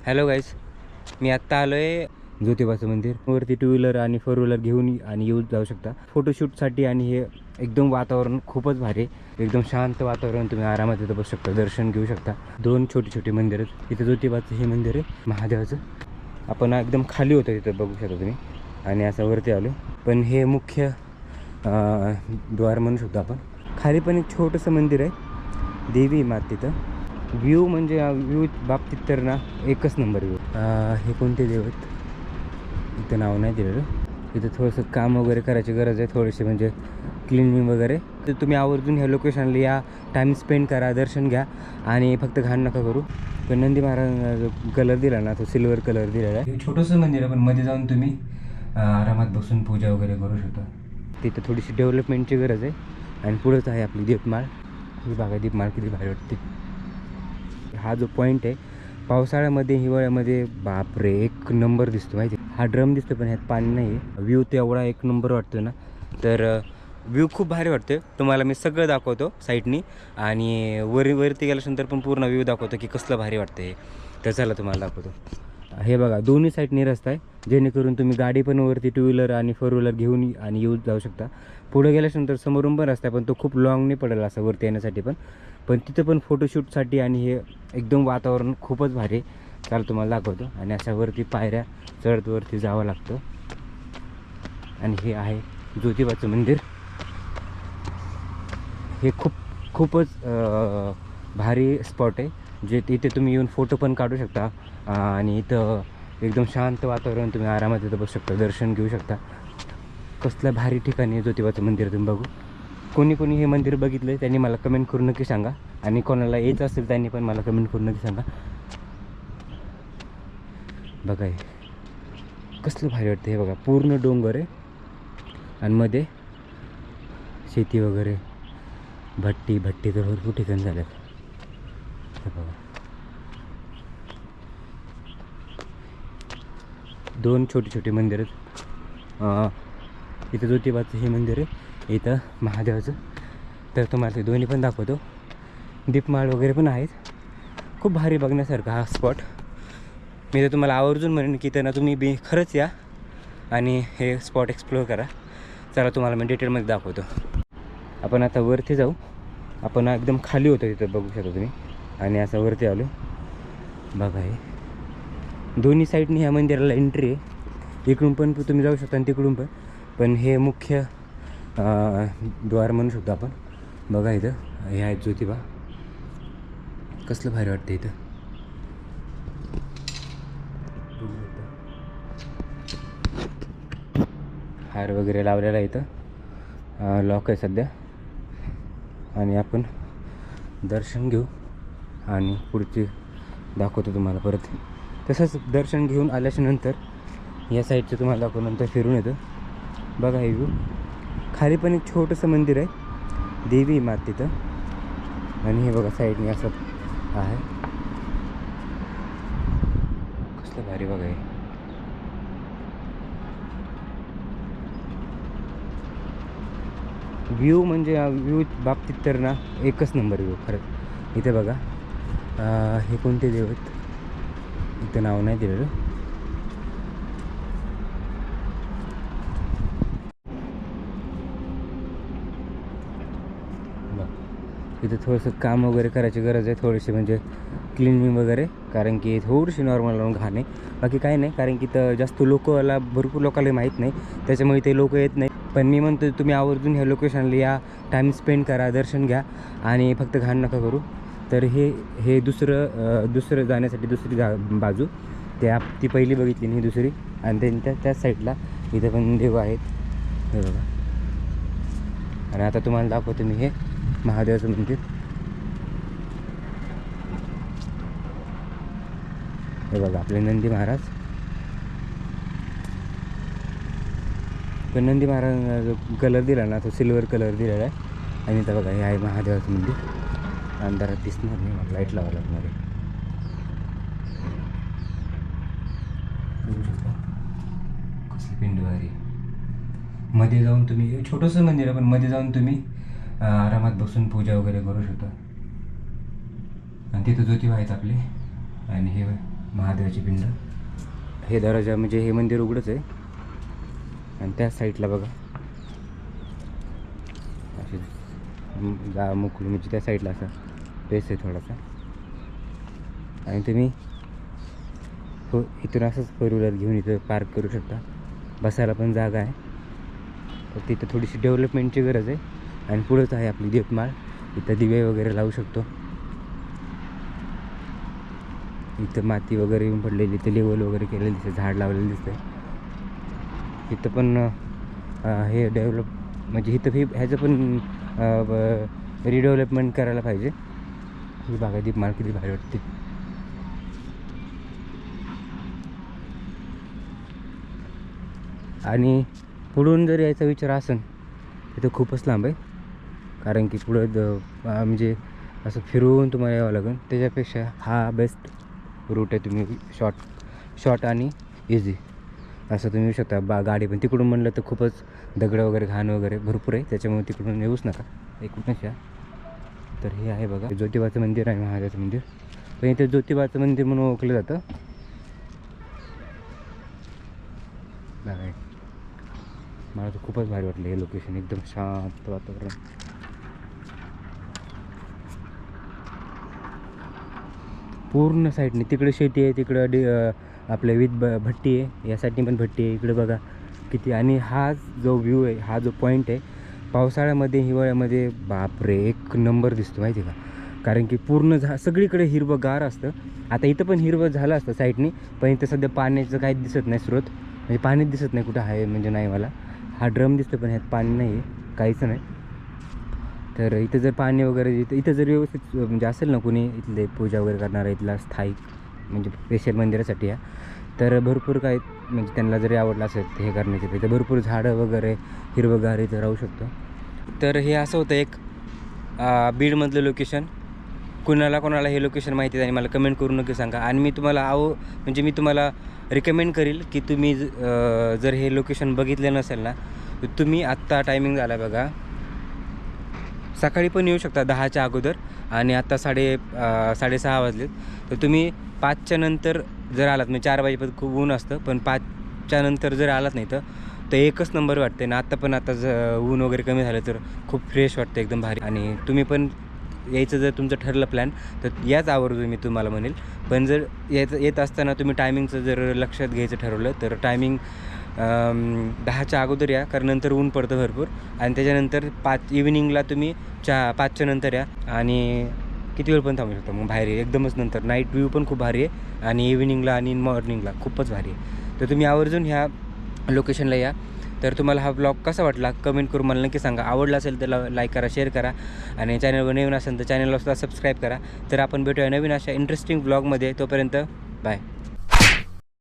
Hello गाईस, मी आत्ता आलो आहे ज्योतिबाचं मंदिर. वरती टू व्हीलर आणि फोर व्हीलर घेऊन आणि येऊ जाऊ शकता फोटोशूटसाठी. आणि हे एकदम वातावरण खूपच भारी, एकदम शांत वातावरण. तुम्ही आरामात इथं बसू शकता, दर्शन घेऊ शकता. दोन छोटे छोटे मंदिर आहेत इथं. ज्योतिबाचं हे मंदिर आहे महादेवाचं. आपण एकदम खाली होतं तिथं बघू शकता तुम्ही. आणि असं वरती आलो, पण हे मुख्य द्वार म्हणू शकतो आपण. खाली पण एक छोटंसं मंदिर आहे, देवी मात तिथं. व्ह्यू म्हणजे व्ह्यू बाबतीत तर ना एकच नंबर व्ह्यू. हे कोणते देव आहेत इथं नाव नाही दिलेलं. इथं थोडंसं काम वगैरे करायची गरज आहे, थोडेसे म्हणजे क्लिनिंग वगैरे. तर तुम्ही आवर्जून ह्या लोकेशनला या, टाईम स्पेंड करा, दर्शन घ्या आणि फक्त घाण नका करू. पण नंदी महाराजांना जो कलर दिला ना, तो सिल्वर कलर दिलेला आहे. छोटंसं मंदिर आहे, पण मध्ये जाऊन तुम्ही आरामात बसून पूजा वगैरे करू शकता. तिथं थोडीशी डेव्हलपमेंटची गरज आहे. आणि पुढंच आहे आपली दीपमाळ. ही बघा दीपमाळ किती भारी वाटते. हा जो पॉईंट आहे, पावसाळ्यामध्ये हिवाळ्यामध्ये बापरे एक नंबर दिसतो माहिती. हा ड्रम दिसतो पण ह्यात पाणी नाही आहे. व्ह्यू तेवढा एक नंबर वाटतो ना, तर व्ह्यू खूप भारी वाटतो. तुम्हाला मी सगळं दाखवतो साईडनी, आणि वरती गेल्यानंतर पण पूर्ण व्ह्यू दाखवतो की कसलं भारी वाटतं हे. तर चला तुम्हाला दाखवतो. हे बघा दोन्ही साईडनी रस्ता आहे, जेणेकरून तुम्ही गाडी पण वरती टू व्हीलर आणि फोर व्हीलर घेऊन आणि येऊ जाऊ शकता. पुढे गेल्यानंतर समोरून पण रस्ता आहे, पण तो खूप लॉंग नाही पडेल असं वरती येण्यासाठी. पण तिथं पण फोटोशूटसाठी आणि हे एकदम वातावरण खूपच भारी. चाल तुम्हाला दाखवतो. आणि अशा वरती पायऱ्या चढत वरती जावं लागतं. आणि हे आहे ज्योतिबाचं मंदिर. हे खूपच भारी स्पॉट आहे, जे इथे तुम्ही येऊन फोटो पण काढू शकता. आणि इथं एकदम शांत वातावरण, तुम्ही आरामात इथं बसू शकता, दर्शन घेऊ शकता. कसलं भारी ठिकाणी ज्योतिबाचं मंदिर तुम्ही बघू. कोणी हे मंदिर बघितलं आहे त्यांनी मला कमेंट करून नक्की सांगा. आणि कोणाला यायचं असेल त्यांनी पण मला कमेंट करून नक्की सांगा. बघा हे कसलं भारी वाटतं. हे बघा पूर्ण डोंगर आहे आणि मध्ये शेती वगैरे, भट्टी तर भरपूर ठिकाणी झाल्यात. हे बघा दोन छोटे छोटे मंदिर आहेत. इथं ज्योतिबाचं हे मंदिर आहे, इथं महादेवाचं. तर तुम्हाला ते दोन्ही पण दाखवतो. दीपमाळ वगैरे पण आहेत. खूप भारी बघण्यासारखा हा स्पॉट. मी तर तुम्हाला आवर्जून म्हणेन की त्यांना तुम्ही खरंच या आणि हे स्पॉट एक्सप्लोअर करा. चला तुम्हाला मी डिटेलमध्ये दाखवतो. आपण आता वरती जाऊ. आपण एकदम खाली होतो तिथं बघू शकता तुम्ही. आणि असं वरती आलो. बघा हे दोन्ही साईडनी ह्या मंदिराला एंट्री आहे. इकडून पण तुम्ही जाऊ शकता आणि तिकडून पण हे मुख्य द्वार म्हणू शकतो आपण. बघा इथं हे आहेत ज्योतिबा. कसलं भारी वाटतं इथं. हार वगैरे लावलेला आहे इथं. लॉक आहे सध्या. आणि आपण दर्शन घेऊ आणि पुढचे दाखवतो तुम्हाला परत. तसंच दर्शन घेऊन आल्याच्या नंतर या साईडचं तुम्हाला दाखवून नंतर फिरून येतं. बघा हे व्ह्यू. खाली पण एक छोटंसं मंदिर आहे, देवी मात तिथं. आणि हे बघा साईडने असं आहे. कसलं भारी बघा हे. व्ह्यू म्हणजे व्ह्यू बाबतीत तर ना एकच नंबर व्ह्यू खरंच. इथे बघा हे कोणते देव आहेत इथं नाव नाही दिलेलं. इथं थोडंसं काम वगैरे करायची गरज आहे, थोडीशी म्हणजे क्लिनिंग वगैरे. कारण की थोडीशी नॉर्मल राहून घाण आहे, बाकी काही नाही. कारण की तर जास्त भरपूर लोकांना माहीत नाही, त्याच्यामुळे ते लोक येत नाही. पण मी म्हणतो तुम्ही आवर्जून ह्या लोकेशनला या, टाईम स्पेंड करा, दर्शन घ्या आणि फक्त घाण नका करू. तर हे दुसरं जाण्यासाठी दुसरी बाजू ती पहिली बघितली आणि ही दुसरी. आणि त्याच साईडला इथं पण देव आहेत हे बघा. आणि आता तुम्हाला दाखवतो मी हे महादेवाचं मंदिर. हे बघा आपले नंदी महाराज. पण नंदी महाराजांना जो कलर दिला ना, तो सिल्वर कलर दिलेला आहे. आणि इथं बघा हे आहे महादेवाचं मंदिर. अंधारात दिसणार नाही, मला लाईट लावावं लागणार आहे. बघू शकता कसली पिंडवारी. मध्ये जाऊन तुम्ही, छोटंसं मंदिर आहे पण मध्ये जाऊन तुम्ही आरामात बसून पूजा वगैरे करू शकता. आणि तिथं ज्योतिबा आहेत आपले. आणि हे महादेवाची पिंड. हे दरवाजा म्हणजे हे मंदिर उघडंच आहे. आणि त्या साईडला बघा अशी मोकळी म्हणजे त्या साईडला असा स्पेस आहे थोडासा. आणि तुम्ही इथून असंच फोर व्हीलर घेऊन इथं पार्क करू शकता. बसायला पण जागा आहे. तर तिथं थोडीशी डेव्हलपमेंटची गरज आहे. आणि पुढंच आहे आपली दीपमाळ. इथं दिवे वगैरे लावू शकतो. इथं माती वगैरे येऊन पडलेली, इथं लेवल वगैरे केलेलं दिसतं, झाड लावलेलं दिसतं. इथं पण हे डेव्हलप म्हणजे इथं ह्याचं पण रिडेव्हलपमेंट करायला पाहिजे. ही बागा दीपमाळ किती भारी वाटते. आणि पुढून जर यायचा विचार असेल तिथं खूपच लांब आहे. कारण की पुढं म्हणजे असं फिरून तुम्हाला यावं लागेल. त्याच्यापेक्षा हा बेस्ट रूट आहे. तुम्ही शॉर्ट आणि इझी असं तुम्ही येऊ शकता. गाडी पण तिकडून म्हणलं तर खूपच दगडं वगैरे घाण वगैरे भरपूर आहे. त्याच्यामुळे तिकडून येऊच नका, एकूणच या. तर हे आहे बघा ज्योतिबाचं मंदिर आहे, महादेवाचं मंदिर. पण इथे ज्योतिबाचं मंदिर म्हणून ओळखलं जातं. बघा मला तर खूपच भारी वाटलं हे लोकेशन. एकदम शांत वातावरण. पूर्ण साईडने तिकडे शेती आहे, तिकडं आपल्या भट्टी आहे, या साईडने पण भट्टी आहे. इकडे बघा किती. आणि हा जो व्ह्यू आहे, हा जो पॉईंट आहे, पावसाळ्यामध्ये हिवाळ्यामध्ये बापरे एक नंबर दिसतो माहिती आहे का. कारण की पूर्ण सगळीकडे हिरवंगार असतं. आता इथं पण हिरवं झालं असतं साईडनी, पण इथं सध्या पाण्याचं काहीच दिसत नाही स्रोत. म्हणजे पाणीच दिसत नाही कुठं आहे म्हणजे नाही मला. हा ड्रम दिसतं पण ह्यात पाणी नाही आहे, काहीच नाही. तर इथं जर पाणी वगैरे इथं जर व्यवस्थित म्हणजे असेल ना कोणी इथले पूजा वगैरे करणारा, इथला स्थायिक म्हणजे स्पेशल मंदिरासाठी या, तर भरपूर काय म्हणजे त्यांना जरी आवडलं असेल हे करण्याचे, तर भरपूर झाडं वगैरे हिरवंगार इथं राहू शकतो. तर हे असं होतं एक बीडमधलं लोकेशन. कोणाला हे लोकेशन माहिती आहे आणि मला कमेंट करून नक्की सांगा. आणि मी तुम्हाला म्हणजे मी तुम्हाला रिकमेंड करील की तुम्ही जर हे लोकेशन बघितलं नसेल ना, तर तुम्ही आत्ता टायमिंग झाला बघा, सकाळी पण येऊ शकता 10च्या अगोदर. आणि आत्ता 6:30 वाजलेत. तर तुम्ही 5च्या नंतर जर आलात, म्हणजे 4 वाजेपर्यंत खूप ऊन असतं, पण 5च्या नंतर जर आलात नाही तर एकच नंबर वाटते ना. आता ऊन वगैरे कमी झालं तर खूप फ्रेश वाटतं, एकदम भारी. आणि तुम्ही पण यायचं जर तुमचं ठरलं प्लॅन, तर याच आवर्जून मी तुम्हाला म्हणेल. पण जर येत असताना तुम्ही टायमिंगचं जर लक्षात घ्यायचं ठरवलं तर टायमिंग 10च्या अगोदर या, कारण नंतर ऊन पडतं भरपूर. आणि त्याच्यानंतर इव्हिनिंगला तुम्ही 5च्या नंतर या. आणि किती वेळ पण थांबू शकता मग बाहेर एकदमच नंतर. नाईट व्ह्यू पण खूप भारी आहे आणि इव्हिनिंगला आणि मॉर्निंगला खूपच भारी आहे. तर तुम्ही आवर्जून ह्या लोकेशनला या. तर तुम्हाला हा ब्लॉग कसा वाटला कमेंट करून मला नक्की सांगा. आवडला असेल तर लाईक करा, शेअर करा. आणि चॅनलवर नवीन असेल तर चॅनलला सुद्धा सबस्क्राईब करा. तर आपण भेटूया नवीन अशा इंटरेस्टिंग ब्लॉगमध्ये. तोपर्यंत बाय.